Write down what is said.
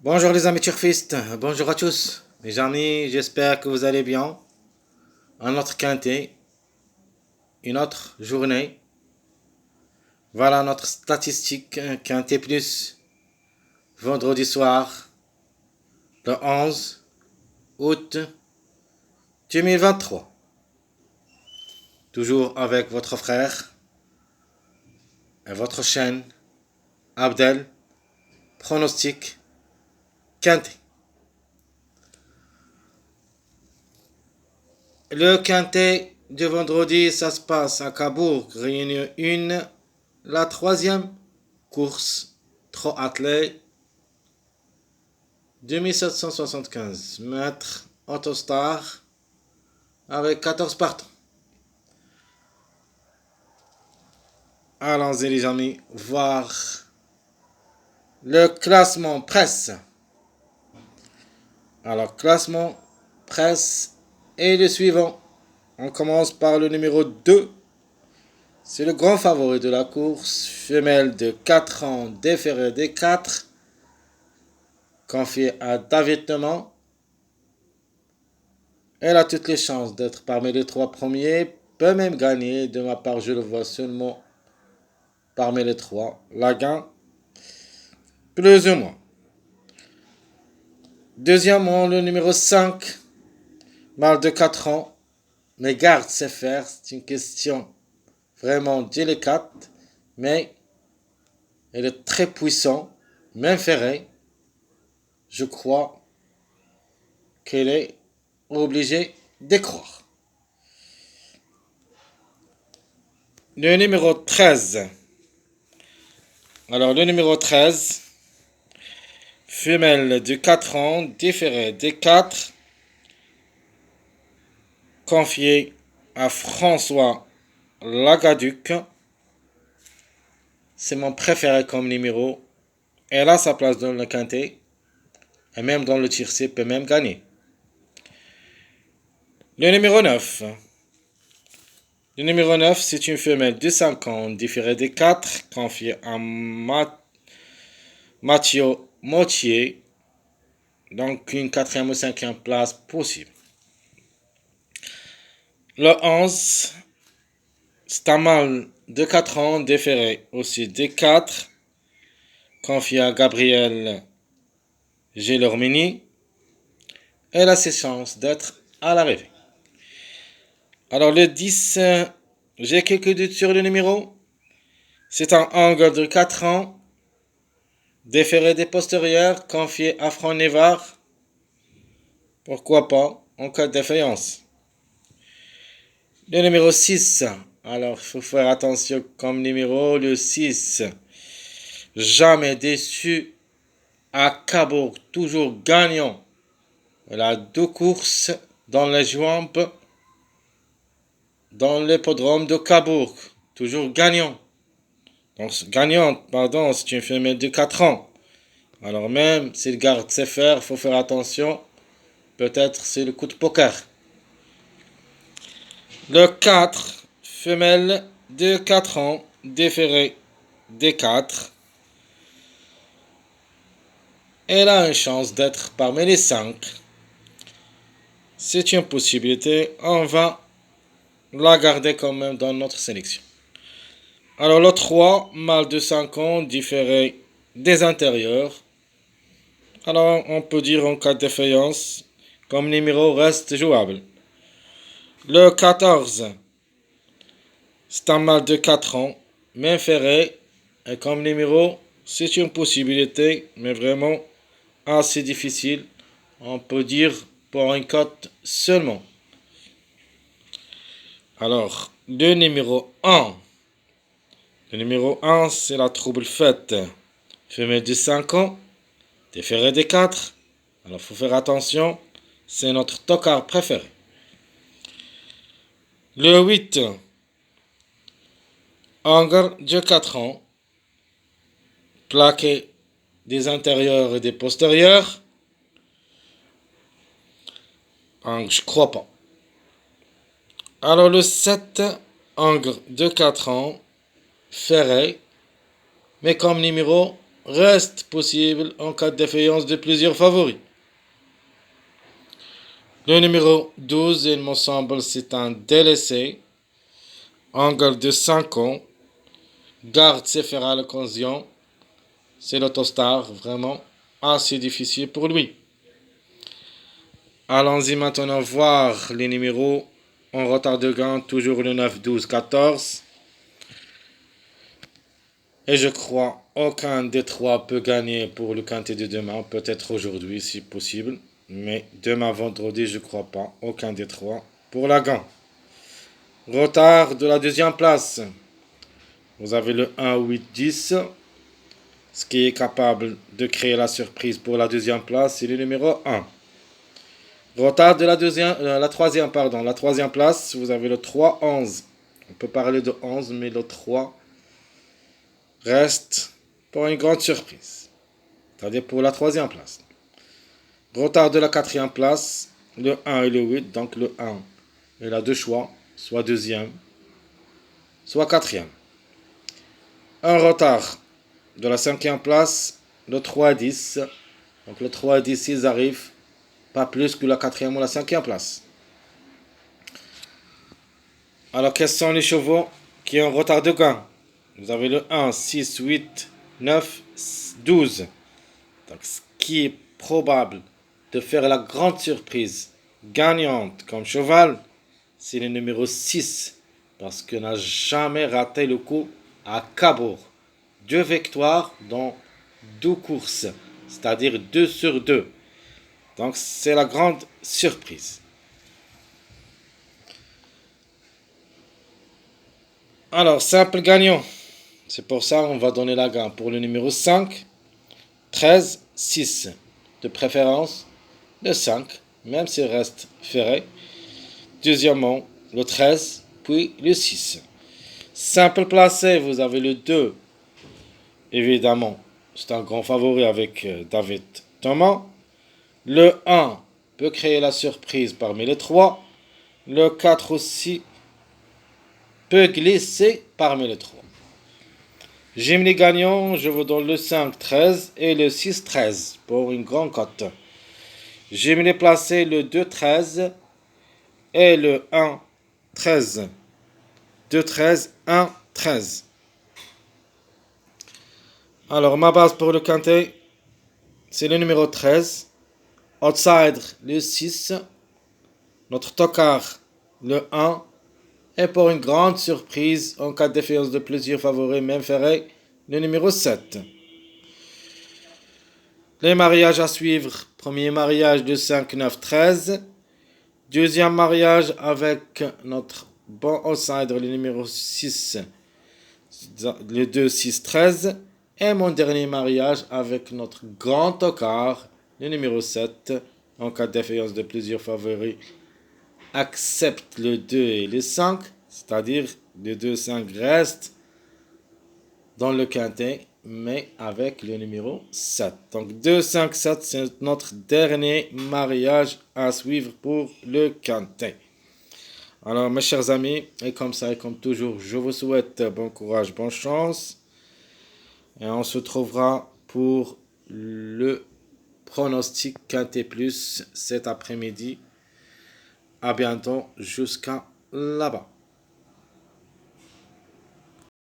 Bonjour les amis turfistes, bonjour à tous. Mes amis, j'espère que vous allez bien. Un autre quintet, une autre journée. Voilà notre statistique quintet plus. Vendredi soir, le 11 août 2023. Toujours avec votre frère et votre chaîne Abdel, pronostic quintet. Le quintet de vendredi, ça se passe à Cabourg, réunion 1, la troisième course, trop attelée, 2775 mètres, Autostar, avec 14 partants. Allons-y les amis, voir le classement presse. Alors, classement presse est le suivant. On commence par le numéro 2. C'est le grand favori de la course, femelle de 4 ans, déférée des 4, confiée à David Teman. Elle a toutes les chances d'être parmi les 3 premiers, peut même gagner, de ma part je le vois seulement parmi les 3. La gagne, plus ou moins. Deuxièmement, le numéro 5, mâle de 4 ans, mais garde ses fers, c'est une question vraiment délicate, mais elle est très puissante, même ferrée. Je crois qu'elle est obligée de croire. Le numéro 13. Alors, le numéro 13, femelle de 4 ans, différée des 4, confiée à François Lagaduc. C'est mon préféré comme numéro. Elle a sa place dans le quintet. Et même dans le tiercé, peut même gagner. Le numéro 9. Le numéro 9, c'est une femelle de 5 ans, différée des 4, confiée à Mathieu Mottier. Donc une 4e ou 5e place possible. Le 11, c'est un mâle de 4 ans, déféré aussi des 4, confié à Gabriel Gelormini. Elle a ses chances d'être à l'arrivée. Alors le 10, j'ai quelques doutes sur le numéro. C'est un angle de 4 ans, déféré des postérieurs, confié à Franck Névard. Pourquoi pas, en cas de défaillance. Le numéro 6, alors il faut faire attention comme numéro, le 6. Jamais déçu à Cabourg, toujours gagnant. Elle a 2 courses dans les Juampes, dans l'hippodrome de Cabourg, toujours gagnant. Donc gagnante, pardon, c'est une femelle de 4 ans. Alors même s'il garde ses fers, il faut faire attention. Peut-être c'est le coup de poker. Le 4, femelle de 4 ans, déférée des 4. Elle a une chance d'être parmi les 5. C'est une possibilité. On va la garder quand même dans notre sélection. Alors le 3, mâle de 5 ans, différé des intérieurs. Alors on peut dire en cas de défaillance, comme numéro reste jouable. Le 14, c'est un mâle de 4 ans, même ferré. Et comme numéro, c'est une possibilité, mais vraiment assez difficile. On peut dire pour une cote seulement. Alors, le numéro 1. Le numéro 1, c'est la trouble faite. Femelle de 5 ans, déféré des 4. Alors, il faut faire attention. C'est notre tocard préféré. Le 8, Angre de 4 ans, plaqué des intérieurs et des postérieurs. Je crois pas. Alors, le 7, Angre de 4 ans, ferré. Mais comme numéro, reste possible en cas de défaillance de plusieurs favoris. Le numéro 12, il me semble, c'est un délaissé. Angle de 5 ans. Garde Sefer à l'occasion. C'est l'autostar, vraiment assez difficile pour lui. Allons-y maintenant voir les numéros en retard de gain, toujours le 9, 12, 14. Et je crois aucun des trois peut gagner pour le quintet de demain, peut-être aujourd'hui si possible. Mais demain vendredi, je crois pas. Aucun des trois pour la gain. Retard de la deuxième place. Vous avez le 1, 8, 10. Ce qui est capable de créer la surprise pour la deuxième place, c'est le numéro 1. Retard de la troisième place, vous avez le 3, 11. On peut parler de 11, mais le 3 reste pour une grande surprise. C'est-à-dire pour la troisième place. Retard de la quatrième place, le 1 et le 8. Donc le 1, il a deux choix, soit deuxième, soit quatrième. Un retard de la cinquième place, le 3 et 10. Donc le 3 et 10, ils arrivent pas plus que la quatrième ou la cinquième place. Alors, quels sont les chevaux qui ont un retard de gain? Vous avez le 1, 6, 8, 9, 12. Donc, ce qui est probable de faire la grande surprise gagnante comme cheval, c'est le numéro 6. Parce qu'il n'a jamais raté le coup à Cabourg. 2 victoires dans 2 courses. C'est-à-dire 2 sur 2. Donc, c'est la grande surprise. Alors, simple gagnant. C'est pour ça qu'on va donner la gagne pour le numéro 5, 13, 6. De préférence, le 5, même s'il reste ferré. Deuxièmement, le 13, puis le 6. Simple placé, vous avez le 2. Évidemment, c'est un grand favori avec David Thomas. Le 1 peut créer la surprise parmi les 3. Le 4 aussi peut glisser parmi les 3. J'aime les gagnants, je vous donne le 5, 13 et le 6, 13 pour une grande cote. J'aime les placer le 2, 13 et le 1, 13. 2, 13, 1, 13. Alors, ma base pour le quintet, c'est le numéro 13. Outsider, le 6. Notre tocard, le 1. Et pour une grande surprise, en cas de défaillance de plusieurs favoris, même ferré, le numéro 7. Les mariages à suivre. Premier mariage de 5, 9, 13. Deuxième mariage avec notre bon outsider, le numéro 6, le 2, 6, 13. Et mon dernier mariage avec notre grand tocard, le numéro 7. En cas de défaillance de plusieurs favoris, accepte le 2 et le 5. C'est-à-dire, le 2, 5 reste dans le quintet, mais avec le numéro 7. Donc 2, 5, 7, c'est notre dernier mariage à suivre pour le quintet. Alors mes chers amis, et comme ça et comme toujours, je vous souhaite bon courage, bonne chance. Et on se trouvera pour le pronostic quintet plus cet après-midi. À bientôt, jusqu'à là-bas.